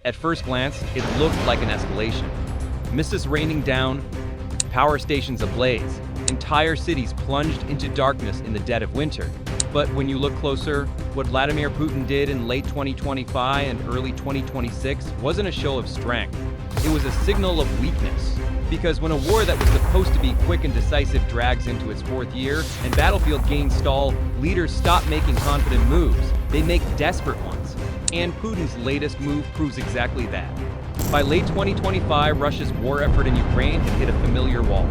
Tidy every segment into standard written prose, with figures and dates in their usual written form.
At first glance, it looked like an escalation. Missiles raining down, power stations ablaze, entire cities plunged into darkness in the dead of winter. But when you look closer, what Vladimir Putin did in late 2025 and early 2026 wasn't a show of strength. It was a signal of weakness. Because when a war that was supposed to be quick and decisive drags into its fourth year and battlefield gains stall, leaders stop making confident moves. They make desperate ones. And Putin's latest move proves exactly that. By late 2025, Russia's war effort in Ukraine had hit a familiar wall.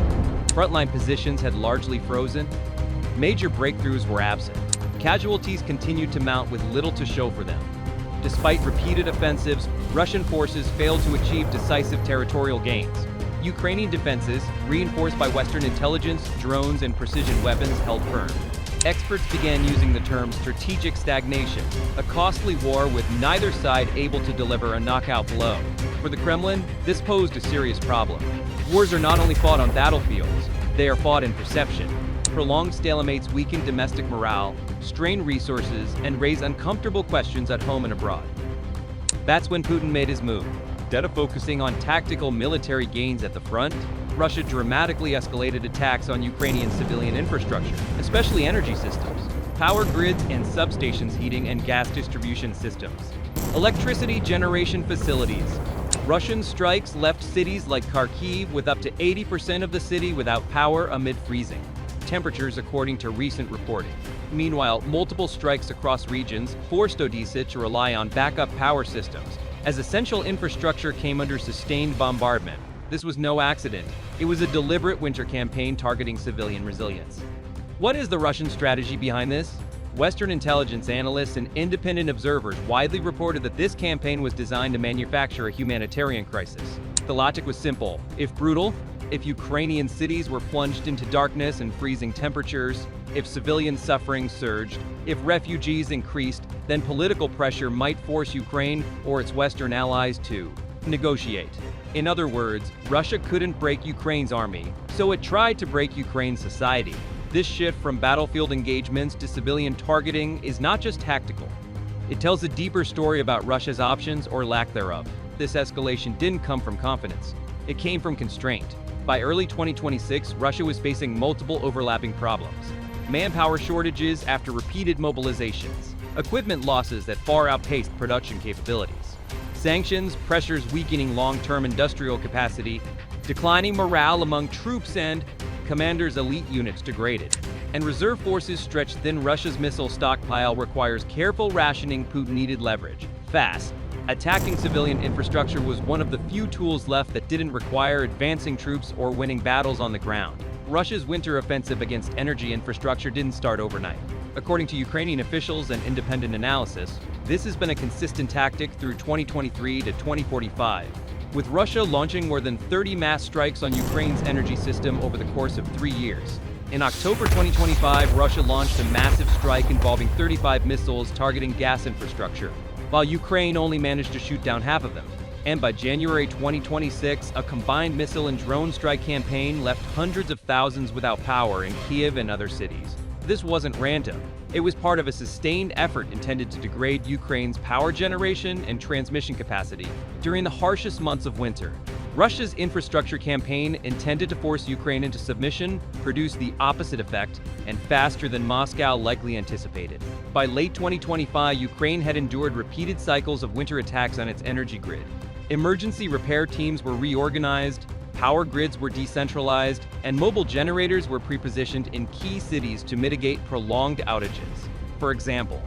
Frontline positions had largely frozen. Major breakthroughs were absent. Casualties continued to mount with little to show for them. Despite repeated offensives, Russian forces failed to achieve decisive territorial gains. Ukrainian defenses, reinforced by Western intelligence, drones, and precision weapons, held firm. Experts began using the term strategic stagnation, a costly war with neither side able to deliver a knockout blow. For the Kremlin, this posed a serious problem. Wars are not only fought on battlefields, they are fought in perception. Prolonged stalemates weaken domestic morale, strain resources, and raise uncomfortable questions at home and abroad. That's when Putin made his move. Instead of focusing on tactical military gains at the front, Russia dramatically escalated attacks on Ukrainian civilian infrastructure, especially energy systems, power grids and substations, heating and gas distribution systems, electricity generation facilities. Russian strikes left cities like Kharkiv with up to 80% of the city without power amid freezing temperatures, according to recent reporting. Meanwhile, multiple strikes across regions forced Odessa to rely on backup power systems, as essential infrastructure came under sustained bombardment. This was no accident. It was a deliberate winter campaign targeting civilian resilience. What is the Russian strategy behind this? Western intelligence analysts and independent observers widely reported that this campaign was designed to manufacture a humanitarian crisis. The logic was simple. If brutal, if Ukrainian cities were plunged into darkness and freezing temperatures, if civilian suffering surged, if refugees increased, then political pressure might force Ukraine or its Western allies to negotiate. In other words, Russia couldn't break Ukraine's army, so it tried to break Ukraine's society. This shift from battlefield engagements to civilian targeting is not just tactical. It tells a deeper story about Russia's options or lack thereof. This escalation didn't come from confidence. It came from constraint. By early 2026, Russia was facing multiple overlapping problems. Manpower shortages after repeated mobilizations, equipment losses that far outpaced production capabilities, sanctions, pressures weakening long-term industrial capacity, declining morale among troops and commanders' elite units degraded, and reserve forces stretched thin. Russia's missile stockpile requires careful rationing. Putin needed leverage, fast. Attacking civilian infrastructure was one of the few tools left that didn't require advancing troops or winning battles on the ground. Russia's winter offensive against energy infrastructure didn't start overnight. According to Ukrainian officials and independent analysis, this has been a consistent tactic through 2023 to 2045, with Russia launching more than 30 mass strikes on Ukraine's energy system over the course of 3 years. In October 2025, Russia launched a massive strike involving 35 missiles targeting gas infrastructure, while Ukraine only managed to shoot down half of them. And by January 2026, a combined missile and drone strike campaign left hundreds of thousands without power in Kiev and other cities. This wasn't random. It was part of a sustained effort intended to degrade Ukraine's power generation and transmission capacity during the harshest months of winter. Russia's infrastructure campaign, intended to force Ukraine into submission, produced the opposite effect, and faster than Moscow likely anticipated. By late 2025, Ukraine had endured repeated cycles of winter attacks on its energy grid. Emergency repair teams were reorganized, power grids were decentralized, and mobile generators were pre-positioned in key cities to mitigate prolonged outages. For example,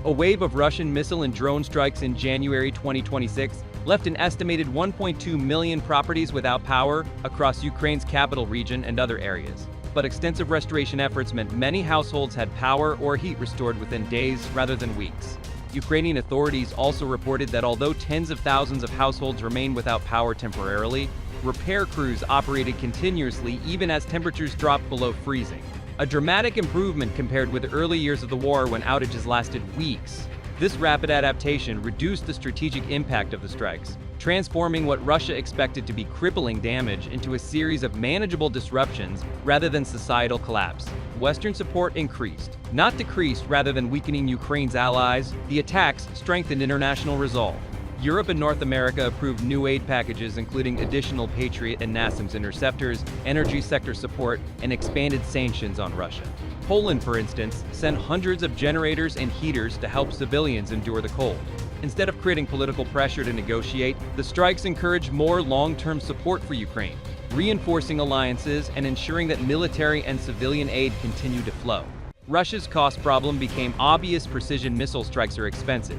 a wave of Russian missile and drone strikes in January 2026 left an estimated 1.2 million properties without power across Ukraine's capital region and other areas. But extensive restoration efforts meant many households had power or heat restored within days rather than weeks. Ukrainian authorities also reported that although tens of thousands of households remained without power temporarily, repair crews operated continuously even as temperatures dropped below freezing. A dramatic improvement compared with the early years of the war when outages lasted weeks. This rapid adaptation reduced the strategic impact of the strikes, transforming what Russia expected to be crippling damage into a series of manageable disruptions rather than societal collapse. Western support increased, not decreased. Rather than weakening Ukraine's allies, the attacks strengthened international resolve. Europe and North America approved new aid packages including additional Patriot and NASAMS interceptors, energy sector support, and expanded sanctions on Russia. Poland, for instance, sent hundreds of generators and heaters to help civilians endure the cold. Instead of creating political pressure to negotiate, the strikes encouraged more long-term support for Ukraine, reinforcing alliances and ensuring that military and civilian aid continue to flow. Russia's cost problem became obvious. Precision missile strikes are expensive,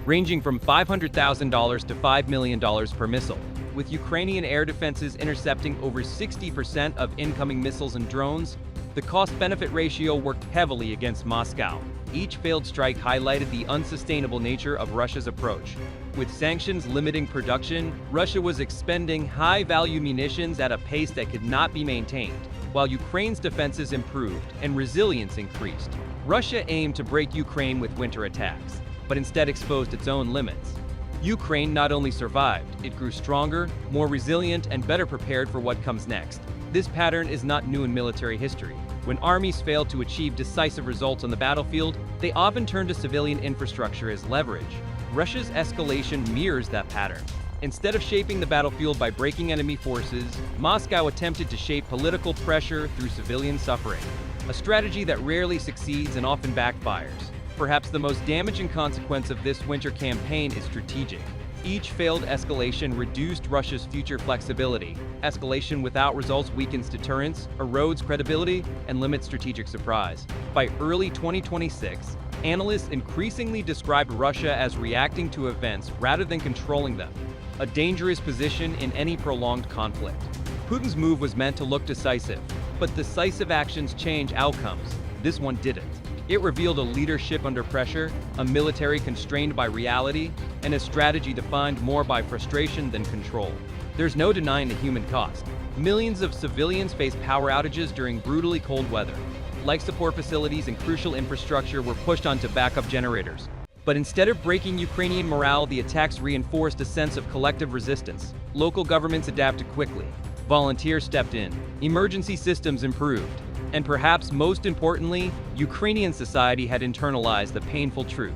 ranging from $500,000 to $5 million per missile, with Ukrainian air defenses intercepting over 60% of incoming missiles and drones. The cost-benefit ratio worked heavily against Moscow. Each failed strike highlighted the unsustainable nature of Russia's approach. With sanctions limiting production, Russia was expending high-value munitions at a pace that could not be maintained. While Ukraine's defenses improved and resilience increased, Russia aimed to break Ukraine with winter attacks, but instead exposed its own limits. Ukraine not only survived, it grew stronger, more resilient, and better prepared for what comes next. This pattern is not new in military history. When armies fail to achieve decisive results on the battlefield, they often turn to civilian infrastructure as leverage. Russia's escalation mirrors that pattern. Instead of shaping the battlefield by breaking enemy forces, Moscow attempted to shape political pressure through civilian suffering, a strategy that rarely succeeds and often backfires. Perhaps the most damaging consequence of this winter campaign is strategic. Each failed escalation reduced Russia's future flexibility. Escalation without results weakens deterrence, erodes credibility, and limits strategic surprise. By early 2026, analysts increasingly described Russia as reacting to events rather than controlling them, a dangerous position in any prolonged conflict. Putin's move was meant to look decisive, but decisive actions change outcomes. This one didn't. It revealed a leadership under pressure, a military constrained by reality, and a strategy defined more by frustration than control. There's no denying the human cost. Millions of civilians faced power outages during brutally cold weather. Life support facilities and crucial infrastructure were pushed onto backup generators. But instead of breaking Ukrainian morale, the attacks reinforced a sense of collective resistance. Local governments adapted quickly. Volunteers stepped in. Emergency systems improved. And perhaps most importantly, Ukrainian society had internalized the painful truth.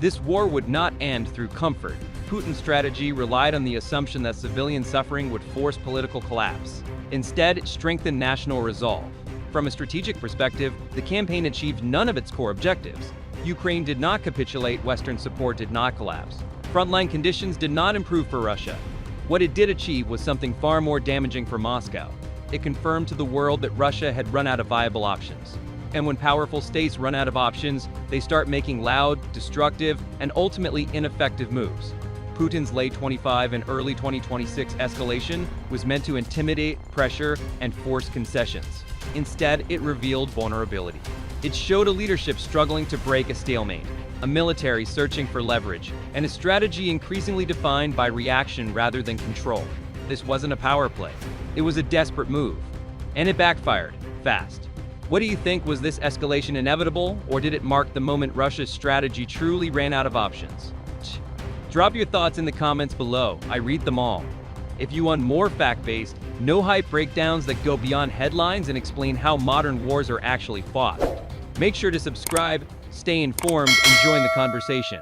This war would not end through comfort. Putin's strategy relied on the assumption that civilian suffering would force political collapse. Instead, it strengthened national resolve. From a strategic perspective, the campaign achieved none of its core objectives. Ukraine did not capitulate, Western support did not collapse. Frontline conditions did not improve for Russia. What it did achieve was something far more damaging for Moscow. It confirmed to the world that Russia had run out of viable options. And when powerful states run out of options, they start making loud, destructive, and ultimately ineffective moves. Putin's late 25 and early 2026 escalation was meant to intimidate, pressure, and force concessions. Instead, it revealed vulnerability. It showed a leadership struggling to break a stalemate, a military searching for leverage, and a strategy increasingly defined by reaction rather than control. This wasn't a power play. It was a desperate move. And it backfired, fast. What do you think? Was this escalation inevitable, or did it mark the moment Russia's strategy truly ran out of options? Drop your thoughts in the comments below. I read them all. If you want more fact-based, no-hype breakdowns that go beyond headlines and explain how modern wars are actually fought, make sure to subscribe, stay informed, and join the conversation.